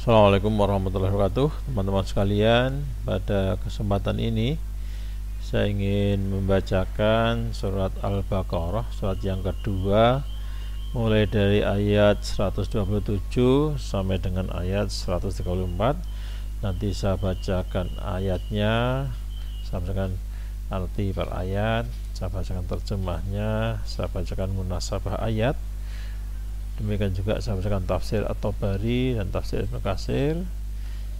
Assalamualaikum warahmatullahi wabarakatuh, teman-teman sekalian. Pada kesempatan ini saya ingin membacakan surat Al-Baqarah, surat yang kedua, mulai dari ayat 127 sampai dengan ayat 134. Nanti saya bacakan ayatnya, saya bacakan arti per ayat, saya bacakan terjemahnya, saya bacakan munasabah ayat. Demikian juga saya bacakan tafsir At-Tabari dan tafsir Ibnu Katsir.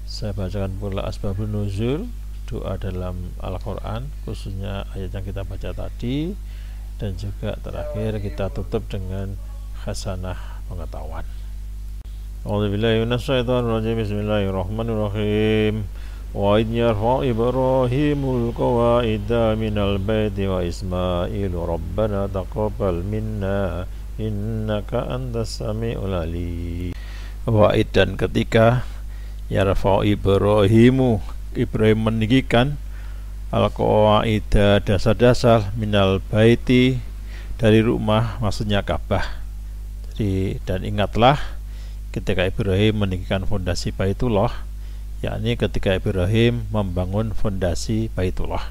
Saya bacakan pula asbabun nuzul, doa dalam Al-Quran, khususnya ayat yang kita baca tadi. Dan juga terakhir kita tutup dengan khasanah pengetahuan. A'udzubillahi minasyaitonirrajim. Bismillahirrahmanirrahim. Wa idh yarfa'u Ibrahimul qawa'ida minal baiti wa Ismailu rabbana taqabbal minna innaka antas sami'ul alim. Wa'id, dan ketika yarfa'u Ibrahim meninggikan al-qawaida, dasar-dasar, minal baiti, dari rumah, maksudnya Ka'bah. Jadi, dan ingatlah ketika Ibrahim meninggikan fondasi Baitullah, yakni ketika Ibrahim membangun fondasi Baitullah.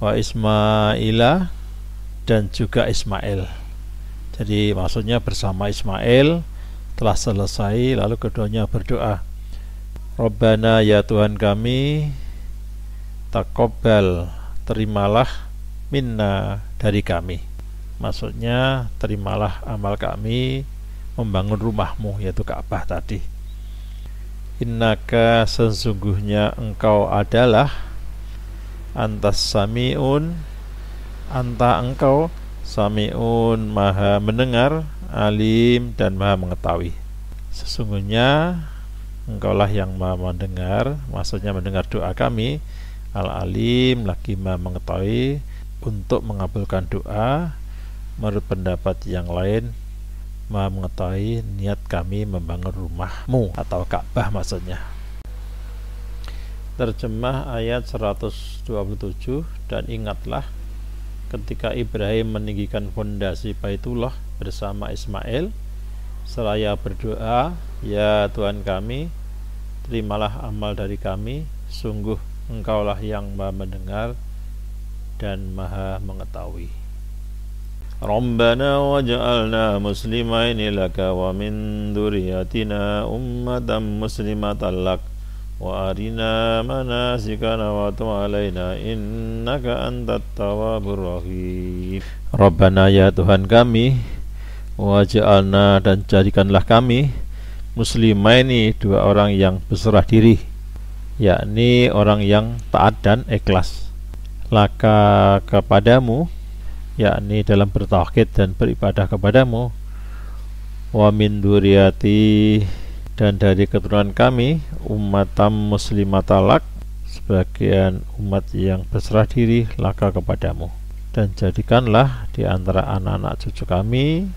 Wa Ismaila, dan juga Ismail. Jadi maksudnya bersama Ismail telah selesai, lalu keduanya berdoa, Rabbana, ya Tuhan kami, taqabbal, terimalah, minna, dari kami. Maksudnya terimalah amal kami membangun rumahmu, yaitu Ka'bah tadi. Innaka, sesungguhnya engkau adalah, antas sami'un, anta engkau, sami'un, maha mendengar, alim, dan maha mengetahui. Sesungguhnya engkaulah yang maha mendengar, maksudnya mendengar doa kami, al-alim, lagi maha mengetahui untuk mengabulkan doa. Menurut pendapat yang lain, maha mengetahui niat kami membangun rumahmu atau Ka'bah maksudnya. Terjemah ayat 127. Dan ingatlah ketika Ibrahim meninggikan fondasi Baitullah bersama Ismail, seraya berdoa, ya Tuhan kami, terimalah amal dari kami, sungguh engkaulah yang maha mendengar dan maha mengetahui. Rabbana waj'alna muslimaini laka wa min dzurriyyatina ummatan muslimatan lak wa arina manasikana wa tub alaina innaka antat tawwabur rahim. Rabbana, ya Tuhan kami, waj'alna, dan jadikanlah kami, muslimaini, dua orang yang berserah diri, yakni orang yang taat dan ikhlas, laka, kepadamu, yakni dalam bertauhid dan beribadah kepadamu, wa min dzurriyyati, dan dari keturunan kami, umatam muslimatalak, sebagian umat yang berserah diri laka kepadamu, dan jadikanlah di antara anak-anak cucu kami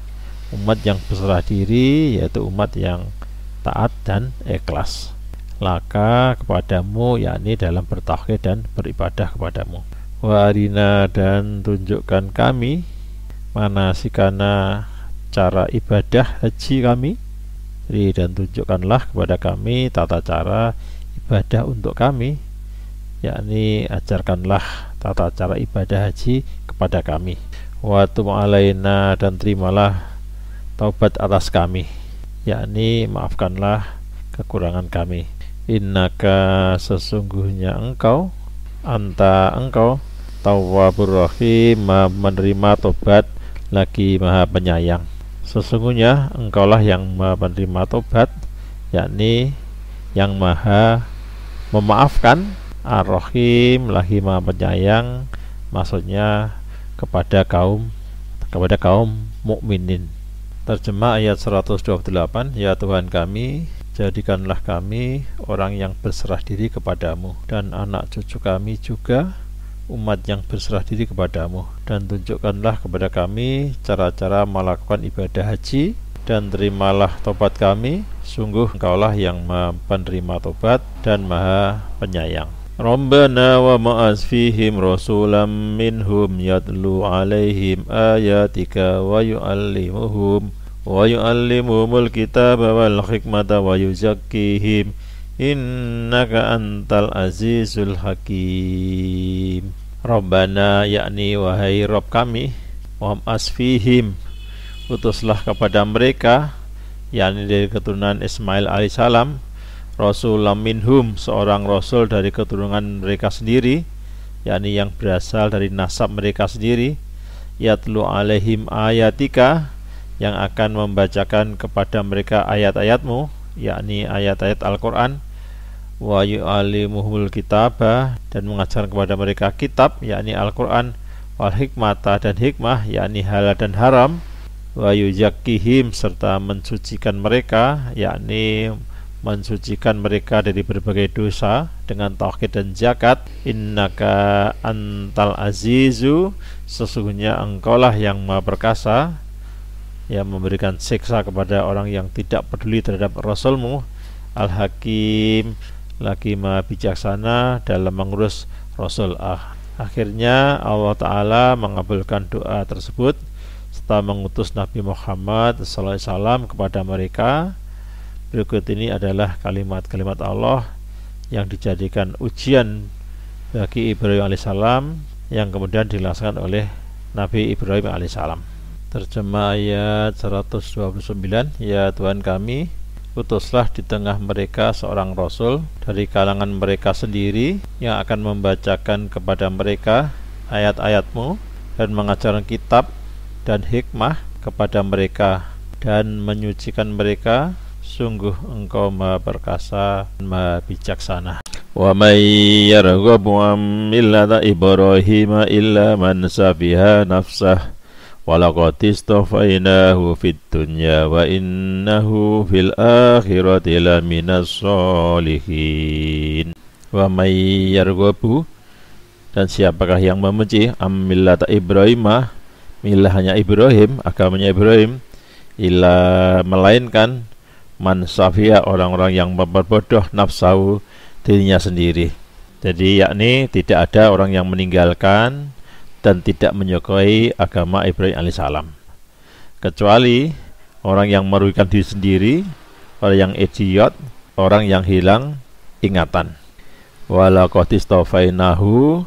umat yang berserah diri, yaitu umat yang taat dan ikhlas, laka kepadamu, yakni dalam bertauhid dan beribadah kepadamu. Wa arina, dan tunjukkan kami, manasikana, cara ibadah haji kami. Dan tunjukkanlah kepada kami tata cara ibadah untuk kami, yakni ajarkanlah tata cara ibadah haji kepada kami. Wa tub alaina, dan terimalah taubat atas kami, yakni maafkanlah kekurangan kami. Innaka, sesungguhnya engkau, anta engkau, tawwabur rahim, maha menerima tobat lagi maha penyayang. Sesungguhnya engkaulah yang maha menerima tobat, yakni yang maha memaafkan, ar-rahim, lagi maha penyayang, maksudnya kepada kaum mukminin. Terjemah ayat 128. Ya Tuhan kami, jadikanlah kami orang yang berserah diri kepadamu, dan anak cucu kami juga umat yang berserah diri kepadamu, dan tunjukkanlah kepada kami cara-cara melakukan ibadah haji, dan terimalah tobat kami, sungguh engkaulah yang maha penerima tobat dan maha penyayang. Rabbana wa ma'az fihim rasulam minhum yatlu alaihim ayatika wa yu'allimuhum wa yu'allimuhumul kitaba wal hikmata wa yuzakkihim innaka antal azizul hakim. Rabbana, yakni wahai Rabb kami, asfihim, utuslah kepada mereka, yakni dari keturunan Ismail alaihissalam, rasulam minhum, seorang rasul dari keturunan mereka sendiri, yakni yang berasal dari nasab mereka sendiri, yatlu alaihim ayatika, yang akan membacakan kepada mereka ayat-ayatmu, yakni ayat-ayat Al-Quran, wa yu'allimuhumul kitabah, dan mengajarkan kepada mereka kitab, yakni Al-Quran, wal hikmata, dan hikmah, yakni halal dan haram, wa yuzakkihim, serta mensucikan mereka, yakni mensucikan mereka dari berbagai dosa dengan tauhid dan zakat. Innaka antal azizu, sesungguhnya engkaulah yang maha perkasa, yang memberikan siksa kepada orang yang tidak peduli terhadap Rasulmu, Al-Hakim, lagi maha bijaksana dalam mengurus Rasul. Akhirnya Allah Ta'ala mengabulkan doa tersebut serta mengutus Nabi Muhammad SAW kepada mereka. Berikut ini adalah kalimat-kalimat Allah yang dijadikan ujian bagi Ibrahim alaihissalam, yang kemudian dilaksanakan oleh Nabi Ibrahim alaihissalam. Terjemah ayat 129. Ya Tuhan kami, utuslah di tengah mereka seorang rasul dari kalangan mereka sendiri, yang akan membacakan kepada mereka ayat-ayatmu dan mengajarkan kitab dan hikmah kepada mereka dan menyucikan mereka. Sungguh engkau maha perkasa, maha bijaksana. Wa may yarghabu an millati Ibrahim illa man safiha nafsah walaqad istafainahu fid dunya wa innahu fil akhirati laminas sholihin. Wa may yarghabu, dan siapakah yang membenci, millata Ibrahim, milah hanya Ibrahim, agamanya Ibrahim, illa melainkan man safiya, orang-orang yang memperbodoh nafsahu, dirinya sendiri. Jadi yakni tidak ada orang yang meninggalkan dan tidak menyukai agama Ibrahim alaihissalam, kecuali orang yang merugikan diri sendiri, orang yang idiot, orang yang hilang ingatan. Walaqad istafainahu,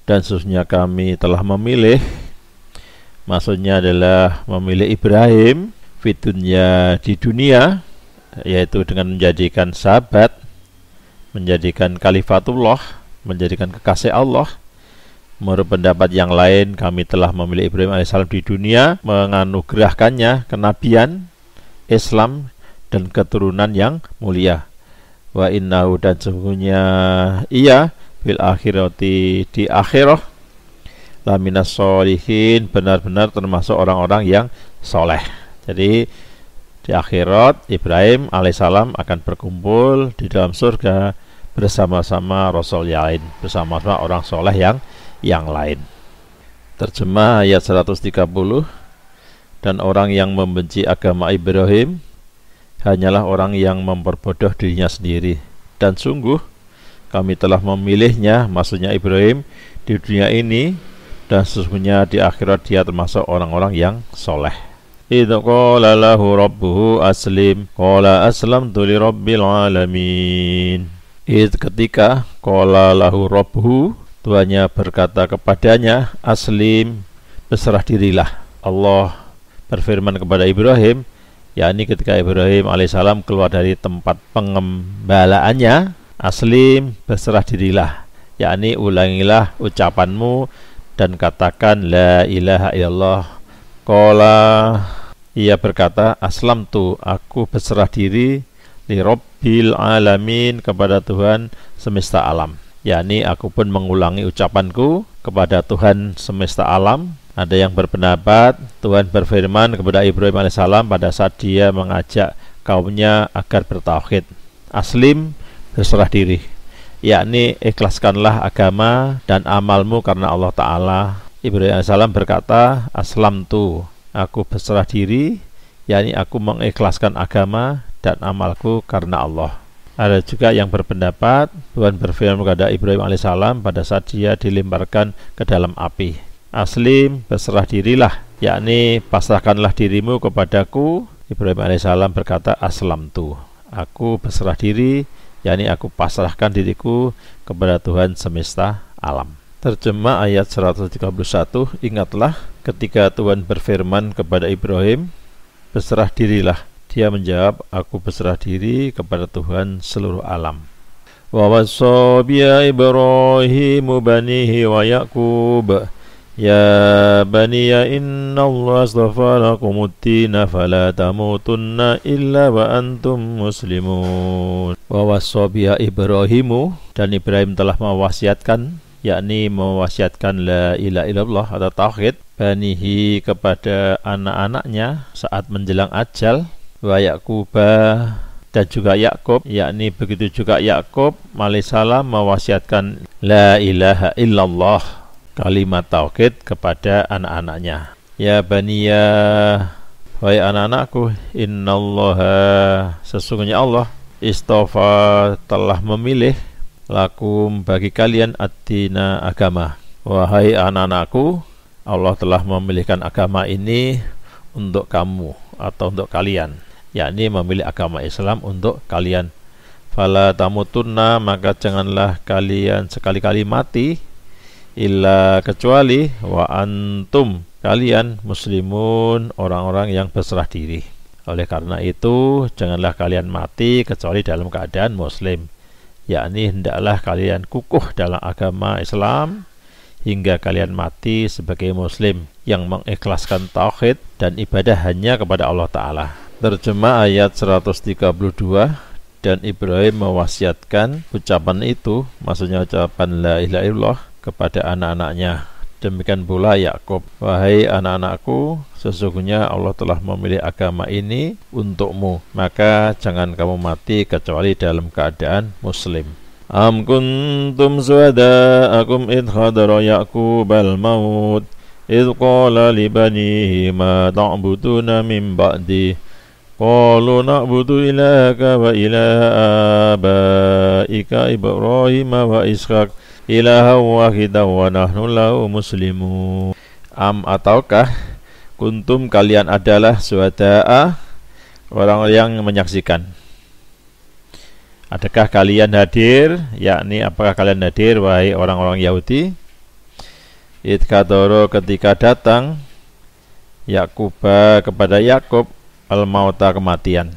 dan sesungguhnya kami telah memilih, maksudnya adalah memilih Ibrahim fitunya, di dunia, yaitu dengan menjadikan sahabat, menjadikan khalifatullah, menjadikan kekasih Allah. Menurut pendapat yang lain, kami telah memilih Ibrahim alaihissalam di dunia, menganugerahkannya kenabian, Islam, dan keturunan yang mulia. Wa innahu, dan sesungguhnya ia, fil akhirati, di akhirah, laminas sholihin, benar-benar termasuk orang-orang yang soleh. Jadi di akhirat Ibrahim alaihissalam akan berkumpul di dalam surga bersama-sama Rasul yang lain, bersama-sama orang soleh yang lain. Terjemah ayat 130. Dan orang yang membenci agama Ibrahim hanyalah orang yang memperbodoh dirinya sendiri. Dan sungguh kami telah memilihnya, maksudnya Ibrahim, di dunia ini, dan sesungguhnya di akhirat dia termasuk orang-orang yang soleh. Idza qala lahu rabbuhu aslim qala aslamtu lirabbil alamin. Ketika qala lahu rabbuhu, Tuhannya berkata kepadanya, aslim, berserah dirilah. Allah berfirman kepada Ibrahim, yakni ketika Ibrahim alaihissalam keluar dari tempat pengembalaannya, aslim, berserah dirilah, yakni ulangilah ucapanmu dan katakan la ilaha illallah. Qala, ia berkata, aslamtu, aku berserah diri, li rabbil alamin, kepada Tuhan semesta alam. yakni aku pun mengulangi ucapanku kepada Tuhan semesta alam. Ada yang berpendapat Tuhan berfirman kepada Ibrahim alaihissalam pada saat dia mengajak kaumnya agar bertauhid, aslim, berserah diri, yakni ikhlaskanlah agama dan amalmu karena Allah Ta'ala. Ibrahim alaihissalam berkata, aslamtu, aku berserah diri, yakni aku mengikhlaskan agama dan amalku karena Allah. Ada juga yang berpendapat Tuhan berfirman kepada Ibrahim alaihissalam pada saat dia dilemparkan ke dalam api, Aslim, berserah dirilah, yakni pasrahkanlah dirimu kepadaku. Ibrahim alaihissalam berkata, aslamtu, aku berserah diri, yakni aku pasrahkan diriku kepada Tuhan semesta alam. Terjemah ayat 131, ingatlah ketika Tuhan berfirman kepada Ibrahim, berserah dirilah. Dia menjawab, aku berserah diri kepada Tuhan seluruh alam. Wa wassa biya Ibrahimu banihi wa Yaqub ya baniya innallaha astafa lakumud-dina fala tamutunna illa wa antum muslimun. Wa wassa biya Ibrahimu, dan Ibrahim telah mewasiatkan, yakni mewasiatkan la ilaha illallah atau tauhid, banihi kepada anak-anaknya saat menjelang ajal, wa Yaquba, dan juga Yakub, yakni begitu juga Yakub alaihissalam mewasiatkan la ilaha illallah, kalimat tauhid, kepada anak-anaknya. Ya baniya, wahai anak-anakku, innallaha, sesungguhnya Allah, istafa, telah memilih, lakum, bagi kalian, ad-dina, agama. Wahai anak-anakku, Allah telah memilihkan agama ini untuk kamu atau untuk kalian, yakni memilih agama Islam untuk kalian. Fala tamutunna, maka janganlah kalian sekali-kali mati, illa, kecuali, wa antum, kalian, muslimun, orang-orang yang berserah diri. Oleh karena itu, janganlah kalian mati kecuali dalam keadaan muslim, yakni hendaklah kalian kukuh dalam agama Islam hingga kalian mati sebagai muslim yang mengikhlaskan tauhid dan ibadah hanya kepada Allah Ta'ala. Terjemah ayat 132, dan Ibrahim mewasiatkan ucapan itu, maksudnya ucapan la ilaha illallah, kepada anak-anaknya. Demikian pula Yakub, wahai anak-anakku, sesungguhnya Allah telah memilih agama ini untukmu, maka jangan kamu mati kecuali dalam keadaan muslim. Am kuntum suhada'akum idh hadara Yaqubal maut idh qala li banihi ma ta'buduna min ba'di qalu na'budu ilahaka wa ilaha abaika Ibrahim wa Ishaq ilaha wahidan wa nahnu lahu muslimun. Am, ataukah, kuntum, kalian adalah, syuhada'a, orang yang menyaksikan. Adakah kalian hadir, yakni apakah kalian hadir, wahai orang-orang Yahudi, idkadoro, ketika datang, Yaquba, kepada Yakub, al-mauta, kematian.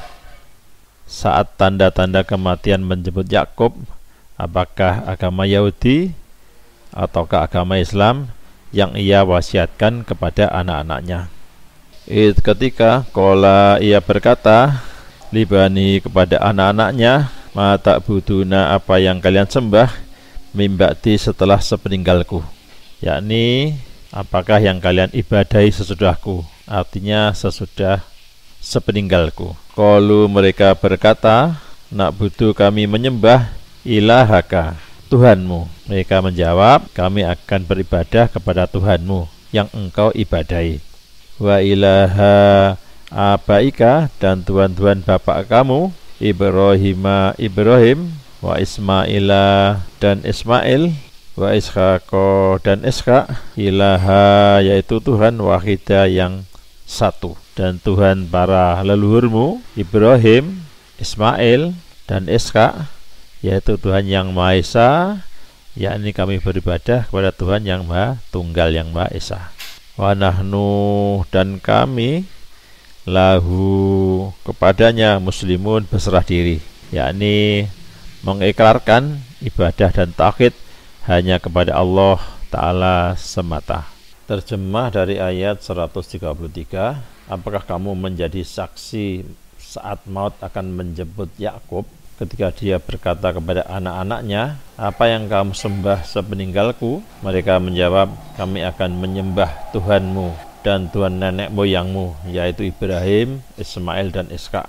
Saat tanda-tanda kematian menjemput Yakub, apakah agama Yahudi ataukah agama Islam yang ia wasiatkan kepada anak-anaknya? Ketika qala, ia berkata, libani, kepada anak-anaknya, ma ta'buduna, apa yang kalian sembah, mimba'di, setelah sepeninggalku, yakni apakah yang kalian ibadahi sesudahku, artinya sesudah sepeninggalku. Qalu, mereka berkata, na'budu, kami menyembah, ilahaka, Tuhanmu. Mereka menjawab, kami akan beribadah kepada Tuhanmu yang engkau ibadahi. Wa ilaha abaika, dan Tuhan-Tuhan bapak kamu, Ibrahim, wa Ismaila, dan Ismail, wa Ishaqo, dan Ishaq, ilaha, yaitu Tuhan, wahida, yang satu, dan Tuhan para leluhurmu, Ibrahim, Ismail, dan Ishaq, yaitu Tuhan yang Maha Esa, yakni kami beribadah kepada Tuhan yang Maha Tunggal, yang Maha Esa. Wa nahnu, dan kami, lahu, kepadanya, muslimun, berserah diri, yakni mengikrarkan ibadah dan tauhid hanya kepada Allah Ta'ala semata. Terjemah dari ayat 133, apakah kamu menjadi saksi saat maut akan menjemput Yakub, ketika dia berkata kepada anak-anaknya, apa yang kamu sembah sepeninggalku? Mereka menjawab, kami akan menyembah Tuhanmu dan Tuhan nenek moyangmu, yaitu Ibrahim, Ismail, dan Ishaq,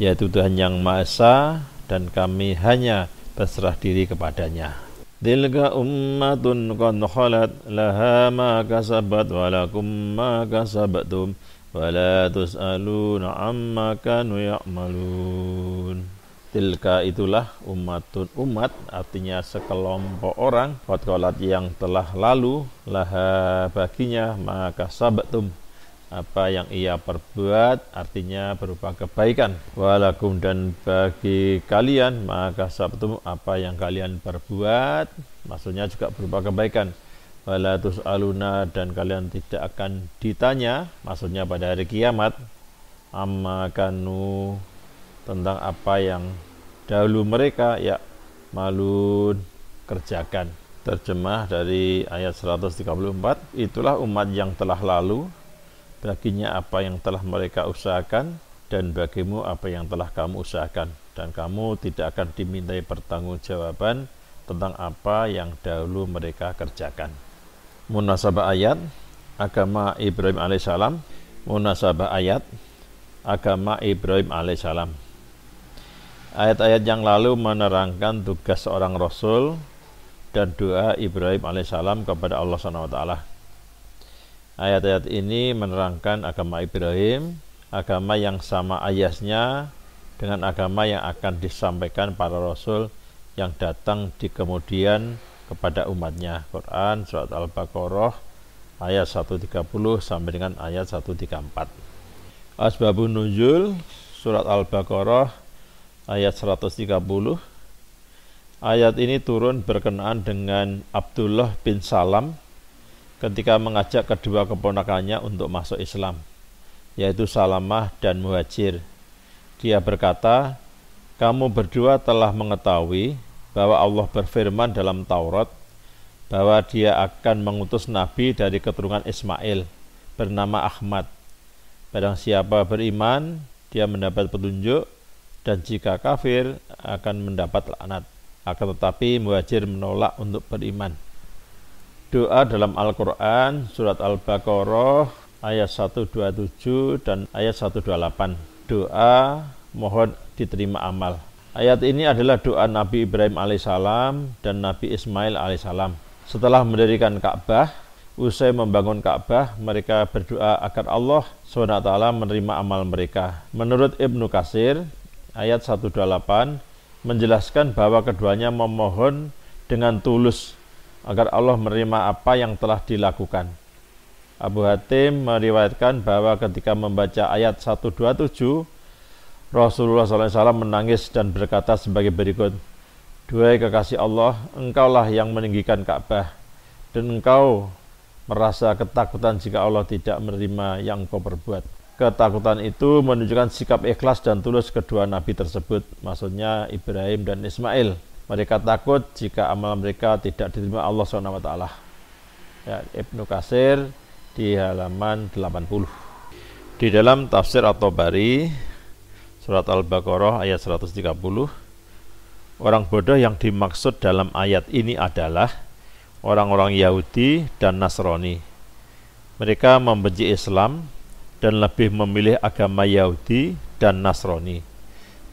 yaitu Tuhan yang Maha Esa, dan kami hanya berserah diri kepadanya. Tilka ummatun qad khalat laha ma kasabat wa lakum ma kasabtum wa la tus'aluna amma kanu ya'malun. Tilka itulah umat, artinya sekelompok orang, qad qalat yang telah lalu, laha baginya maka sabtum, apa yang ia perbuat, artinya berupa kebaikan. Walakum dan bagi kalian maka sabtum, apa yang kalian perbuat, maksudnya juga berupa kebaikan. Wala tus'aluna dan kalian tidak akan ditanya, maksudnya pada hari kiamat, amma kanu tentang apa yang dahulu mereka ya malun kerjakan. Terjemah dari ayat 134, itulah umat yang telah lalu, baginya apa yang telah mereka usahakan, dan bagimu apa yang telah kamu usahakan, dan kamu tidak akan dimintai pertanggungjawaban tentang apa yang dahulu mereka kerjakan. Munasabah ayat agama Ibrahim alaihissalam. Munasabah ayat agama Ibrahim alaihissalam. Ayat-ayat yang lalu menerangkan tugas seorang rasul dan doa Ibrahim alaihissalam kepada Allah SWT. Ayat-ayat ini menerangkan agama Ibrahim, agama yang sama ayasnya dengan agama yang akan disampaikan para rasul yang datang di kemudian kepada umatnya. Quran surat Al-Baqarah ayat 130 sampai dengan ayat 134. Asbabun nuzul surat Al-Baqarah ayat 130. Ayat ini turun berkenaan dengan Abdullah bin Salam ketika mengajak kedua keponakannya untuk masuk Islam, yaitu Salamah dan Muhajir. Dia berkata, kamu berdua telah mengetahui bahwa Allah berfirman dalam Taurat bahwa dia akan mengutus nabi dari keturunan Ismail bernama Ahmad. Barang siapa beriman, dia mendapat petunjuk, dan jika kafir akan mendapat laknat. Akan tetapi Muhajir menolak untuk beriman. Doa dalam Al-Quran surat Al-Baqarah ayat 127 dan ayat 128. Doa mohon diterima amal. Ayat ini adalah doa Nabi Ibrahim alaihissalam dan Nabi Ismail alaihissalam. Setelah mendirikan Ka'bah, usai membangun Ka'bah, mereka berdoa agar Allah SWT menerima amal mereka. Menurut Ibnu Katsir, ayat 128 menjelaskan bahwa keduanya memohon dengan tulus agar Allah menerima apa yang telah dilakukan. Abu Hatim meriwayatkan bahwa ketika membaca ayat 127, Rasulullah SAW menangis dan berkata sebagai berikut, duhai kekasih Allah, engkaulah yang meninggikan Ka'bah, dan engkau merasa ketakutan jika Allah tidak menerima yang engkau perbuat. Ketakutan itu menunjukkan sikap ikhlas dan tulus kedua nabi tersebut, maksudnya Ibrahim dan Ismail. Mereka takut jika amal mereka tidak diterima Allah SWT. Ya, Ibnu Katsir di halaman 80. Di dalam tafsir At-Tabari surat Al-Baqarah ayat 130, orang bodoh yang dimaksud dalam ayat ini adalah orang-orang Yahudi dan Nasrani. Mereka membenci Islam dan lebih memilih agama Yahudi dan Nasrani.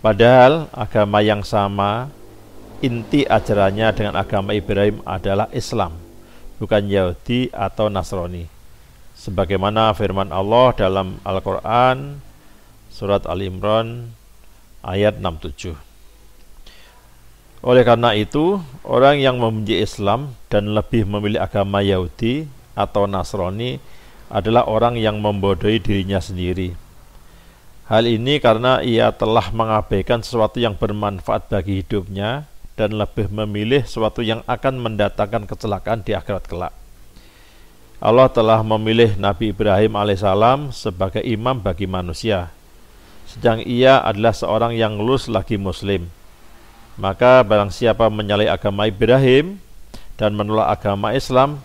Padahal agama yang sama, inti ajarannya dengan agama Ibrahim adalah Islam, bukan Yahudi atau Nasrani. Sebagaimana firman Allah dalam Al-Quran surat Al-Imran ayat 67. Oleh karena itu, orang yang membenci Islam dan lebih memilih agama Yahudi atau Nasrani adalah orang yang membodohi dirinya sendiri. Hal ini karena ia telah mengabaikan sesuatu yang bermanfaat bagi hidupnya dan lebih memilih sesuatu yang akan mendatangkan kecelakaan di akhirat kelak. Allah telah memilih Nabi Ibrahim alaihissalam sebagai imam bagi manusia, sedang ia adalah seorang yang lulus lagi muslim. Maka barang siapa menyalahi agama Ibrahim dan menolak agama Islam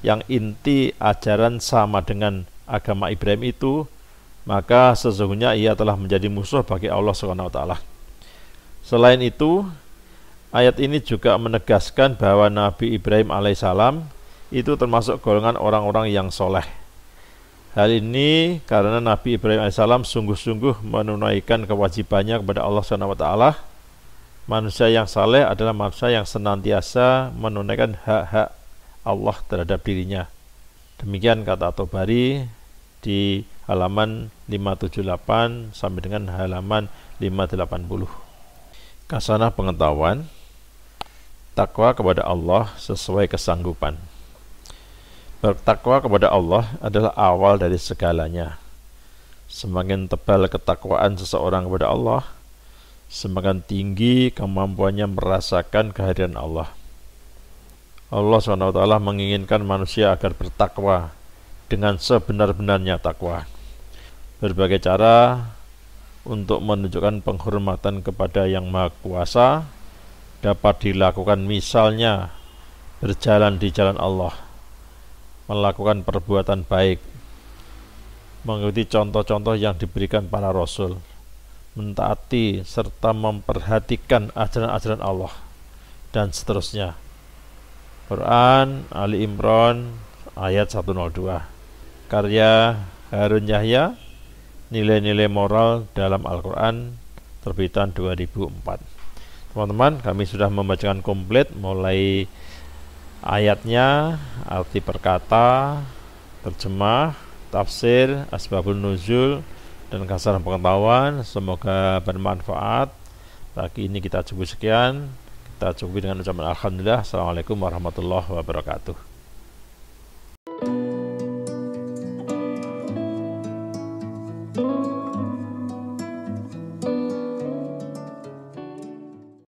yang inti ajaran sama dengan agama Ibrahim itu, maka sesungguhnya ia telah menjadi musuh bagi Allah SWT. Selain itu, ayat ini juga menegaskan bahwa Nabi Ibrahim alaihissalam itu termasuk golongan orang-orang yang soleh. Hal ini karena Nabi Ibrahim alaihissalam sungguh-sungguh menunaikan kewajibannya kepada Allah SWT. Manusia yang saleh adalah manusia yang senantiasa menunaikan hak-hak Allah terhadap dirinya. Demikian kata At-Tabari di halaman 578 sampai dengan halaman 580. Kasanah pengetahuan, takwa kepada Allah sesuai kesanggupan. Bertakwa kepada Allah adalah awal dari segalanya. Semakin tebal ketakwaan seseorang kepada Allah, semakin tinggi kemampuannya merasakan kehadiran Allah. Allah SWT menginginkan manusia agar bertakwa dengan sebenar-benarnya takwa. Berbagai cara untuk menunjukkan penghormatan kepada Yang Maha Kuasa dapat dilakukan, misalnya berjalan di jalan Allah, melakukan perbuatan baik, mengikuti contoh-contoh yang diberikan para rasul, mentaati serta memperhatikan ajaran-ajaran Allah, dan seterusnya. Quran Ali Imran ayat 102. Karya Harun Yahya, Nilai-nilai moral dalam Al-Quran, terbitan 2004. Teman-teman, kami sudah membacakan komplit mulai ayatnya, arti perkata, terjemah, tafsir, asbabun nuzul, dan kasanah pengetahuan. Semoga bermanfaat. Pagi ini kita cukup sekian. Kita cukupi dengan ucapan alhamdulillah. Assalamualaikum warahmatullahi wabarakatuh.